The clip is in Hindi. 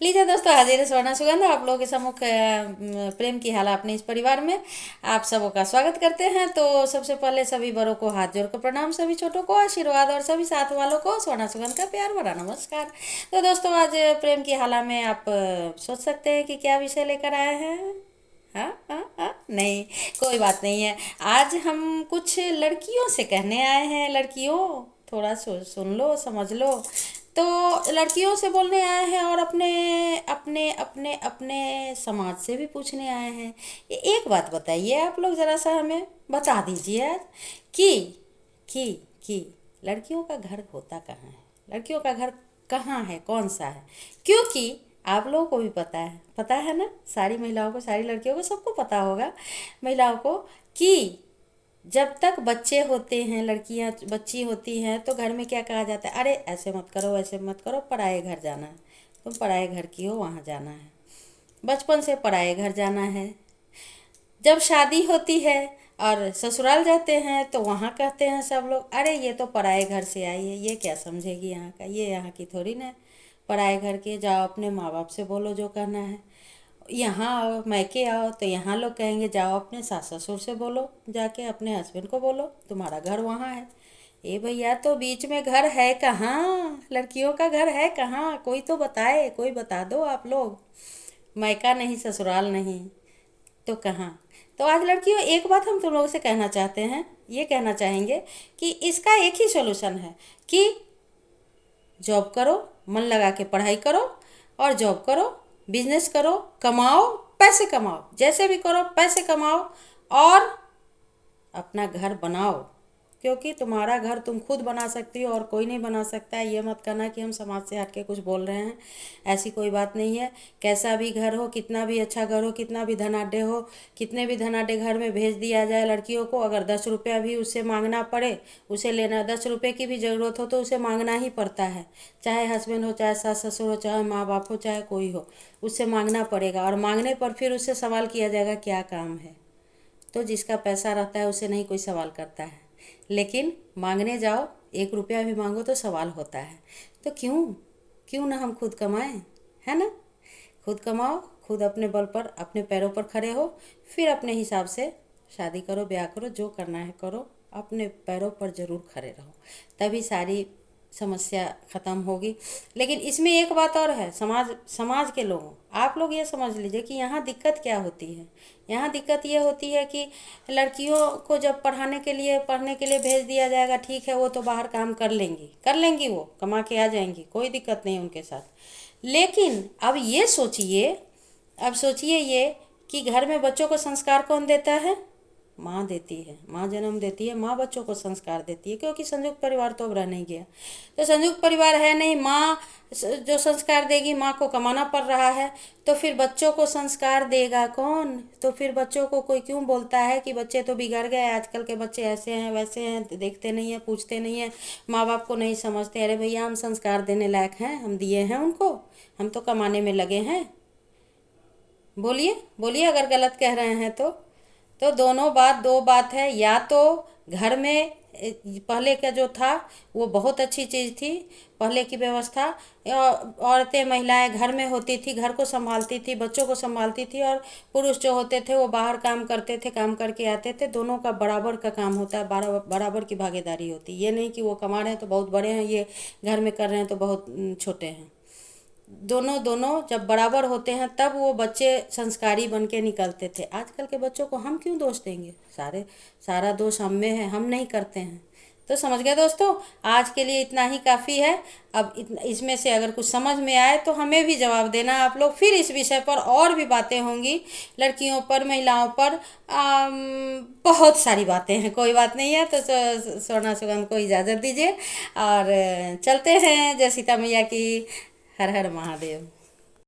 लीजिए दोस्तों, हाजिर है स्वर्णा सुगंध आप लोगों के सम्मुख प्रेम की हाला अपने इस परिवार में आप सबों का स्वागत करते हैं। तो सबसे पहले सभी बड़ों को हाथ जोड़कर प्रणाम, सभी छोटों को आशीर्वाद और सभी साथ वालों को स्वर्णा सुगंध का प्यार भरा नमस्कार। तो दोस्तों, आज प्रेम की हाला में आप सोच सकते हैं कि क्या विषय लेकर आए हैं। हाँ हाँ हाँ, नहीं, कोई बात नहीं है। आज हम कुछ लड़कियों से कहने आए हैं। लड़कियों, थोड़ा सुन लो, समझ लो। तो लड़कियों से बोलने आए हैं और अपने अपने अपने अपने समाज से भी पूछने आए हैं। ये एक बात बताइए, आप लोग ज़रा सा हमें बता दीजिए आज कि कि कि लड़कियों का घर होता कहाँ है, लड़कियों का घर कहाँ है, कौन सा है। क्योंकि आप लोगों को भी पता है ना, सारी महिलाओं को, सारी लड़कियों को, सबको पता होगा महिलाओं को कि जब तक बच्चे होते हैं, लड़कियां बच्ची होती हैं, तो घर में क्या कहा जाता है, अरे ऐसे मत करो, ऐसे मत करो, पराए घर जाना है, तुम पराए घर की हो, वहाँ जाना है। बचपन से पराए घर जाना है। जब शादी होती है और ससुराल जाते हैं तो वहाँ कहते हैं सब लोग, अरे ये तो पराए घर से आई है, ये क्या समझेगी यहाँ का, ये यहाँ की थोड़ी ना। पराए घर के जाओ, अपने माँ बाप से बोलो जो करना है। यहाँ आओ, मैके आओ, तो यहाँ लोग कहेंगे जाओ अपने सास ससुर से बोलो, जाके अपने हस्बैंड को बोलो तुम्हारा घर वहाँ है। ए भैया, तो बीच में घर है कहाँ, लड़कियों का घर है कहाँ, कोई तो बताए, कोई बता दो आप लोग। मैका नहीं, ससुराल नहीं, तो कहाँ। तो आज लड़कियों, एक बात हम तुम लोगों से कहना चाहते हैं, ये कहना चाहेंगे कि इसका एक ही सोल्यूशन है कि जॉब करो, मन लगा के पढ़ाई करो और जॉब करो, बिजनेस करो, कमाओ, पैसे कमाओ, जैसे भी करो पैसे कमाओ और अपना घर बनाओ। क्योंकि तुम्हारा घर तुम खुद बना सकती हो और कोई नहीं बना सकता है। ये मत करना कि हम समाज से हट के कुछ बोल रहे हैं, ऐसी कोई बात नहीं है। कैसा भी घर हो, कितना भी अच्छा घर हो, कितना भी धनाढ़ हो, कितने भी धनाढ़ घर में भेज दिया जाए लड़कियों को, अगर 10 रुपया भी उससे मांगना पड़े, उसे लेना, 10 रुपये की भी ज़रूरत हो तो उसे मांगना ही पड़ता है। चाहे हस्बैंड हो, चाहे सास ससुर हो, चाहे माँ बाप हो, चाहे कोई हो, उससे मांगना पड़ेगा। और मांगने पर फिर उससे सवाल किया जाएगा क्या काम है। तो जिसका पैसा रहता है उसे नहीं कोई सवाल करता है, लेकिन मांगने जाओ, 1 रुपया भी मांगो तो सवाल होता है। तो क्यों क्यों ना हम खुद कमाएं, है ना। खुद कमाओ, खुद अपने बल पर, अपने पैरों पर खड़े हो, फिर अपने हिसाब से शादी करो, ब्याह करो, जो करना है करो, अपने पैरों पर ज़रूर खड़े रहो, तभी सारी समस्या ख़त्म होगी। लेकिन इसमें एक बात और है, समाज समाज के लोगों, आप लोग ये समझ लीजिए कि यहाँ दिक्कत क्या होती है। यहाँ दिक्कत ये होती है कि लड़कियों को जब पढ़ने के लिए भेज दिया जाएगा, ठीक है वो तो बाहर काम कर लेंगी, वो कमा के आ जाएंगी, कोई दिक्कत नहीं उनके साथ। लेकिन अब सोचिए ये कि घर में बच्चों को संस्कार कौन देता है, माँ देती है। माँ जन्म देती है, माँ बच्चों को संस्कार देती है, क्योंकि संयुक्त परिवार तो अब रह नहीं गया। तो संयुक्त परिवार है नहीं, माँ जो संस्कार देगी, माँ को कमाना पड़ रहा है, तो फिर बच्चों को संस्कार देगा कौन। तो फिर बच्चों को कोई क्यों बोलता है कि बच्चे तो बिगड़ गए, आजकल के बच्चे ऐसे हैं वैसे हैं, देखते नहीं हैं, पूछते नहीं हैं, माँ बाप को नहीं समझते। अरे भैया, हम संस्कार देने लायक हैं, हम दिए हैं उनको, हम तो कमाने में लगे हैं। बोलिए बोलिए, अगर गलत कह रहे हैं तो दोनों बात, दो बात है। या तो घर में पहले का जो था वो बहुत अच्छी चीज़ थी, पहले की व्यवस्था, औरतें महिलाएं घर में होती थी, घर को संभालती थी, बच्चों को संभालती थी, और पुरुष जो होते थे वो बाहर काम करते थे, काम करके आते थे। दोनों का बराबर का काम होता है, बराबर की भागीदारी होती है। ये नहीं कि वो कमा रहे हैं तो बहुत बड़े हैं, ये घर में कर रहे हैं तो बहुत छोटे हैं। दोनों दोनों जब बराबर होते हैं तब वो बच्चे संस्कारी बन के निकलते थे। आजकल के बच्चों को हम क्यों दोष देंगे, सारा दोष हम में है, हम नहीं करते हैं। तो समझ गए दोस्तों, आज के लिए इतना ही काफ़ी है। अब इसमें से अगर कुछ समझ में आए तो हमें भी जवाब देना आप लोग। फिर इस विषय पर और भी बातें होंगी, लड़कियों पर, महिलाओं पर, बहुत सारी बातें हैं, कोई बात नहीं है। तो स्वर्णा सुगंध को इजाज़त दीजिए और चलते हैं। जय सीता मैया की। हर हर महादेव।